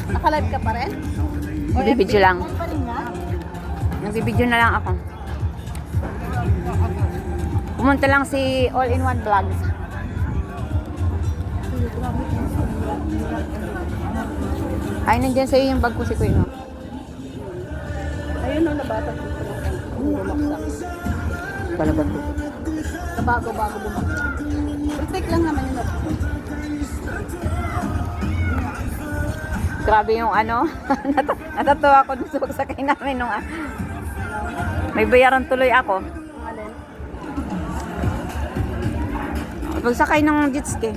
Naka-live ka pa rin? O Nagbibideo FB? lang. Ano pa rin nga? Nagbibideo na lang ako. Pumunta lang si All-in-One Vlogs. Ay, nandiyan sa'yo yung bag ko si Kuya, no? Ayun o, nabasa ko pa lang. Bumaksak. Talaga to. Nabago-bago bumaksak. Protect lang naman yun. Grabe yung ano. Natatawa ko dun sa pagsakay namin nung may bayaran tuloy ako. Alin? Pagsakay ng jet ski.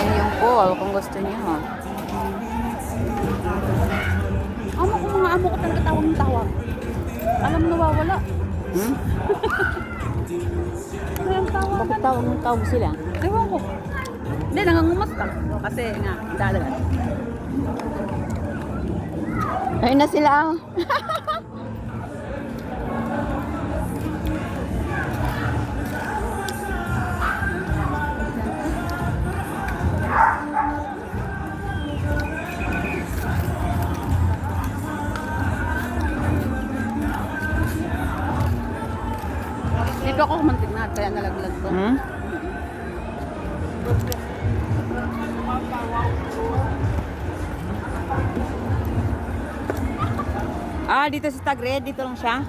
Yan yung call kung gusto niyo. Amo ko mga amo ko talaga tawag ng tawag. Alam mo nawawala. Hmm? Ano yung tawag? Bakit tawag ng tawag sila? Ewan ko. Hindi, nangangumas ka. Kasi nga, dalagan. Ayun na sila. Hindi pa ako kumantig na, kaya nalaglag ko. Hmm? Ah, dito sa Tagred, dito lang siya.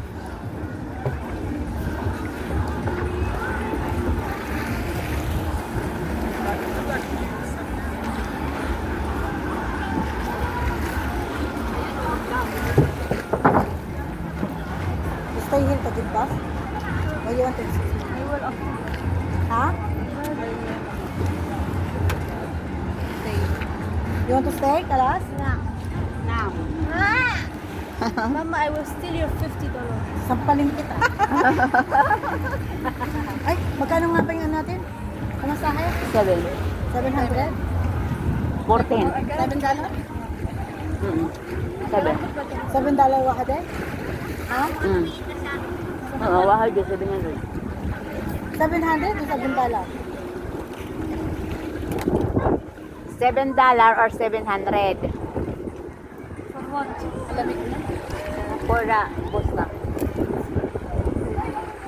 Stay here, Tagig Bus? Or you want to stay? I will. Ha? Stay. You want to stay, Kalas? Yeah. Now. Mama, I will steal your $50. Sampalin kita. Ay, magkano nga ba yung ano natin? Pamasahe? 7. 700? 14. $7? $7. $7 wakade? Ha? Oo, wahal dyan, 700. 700 o $7? $7 or 700. For what? Alamig na. For the bus lang.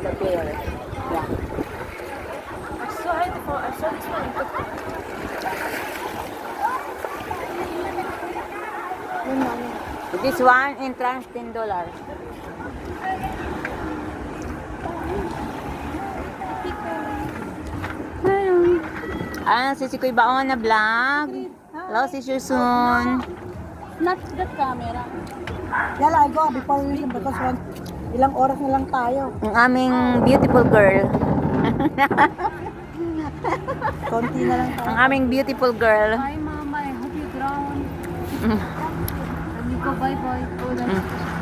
The bear. Yeah. I saw it for, I saw this one. Yun na. This one, entrance $10. Ah, si Kuy Baon na vlog. Hello, see you soon. Not that camera. Yala, I go before we leave because ilang oras na lang tayo. Ang aming beautiful girl. Konti na lang tayo. Ang aming beautiful girl. Hi, Mama. I hope you drown. And you go bye-bye. Oh, that's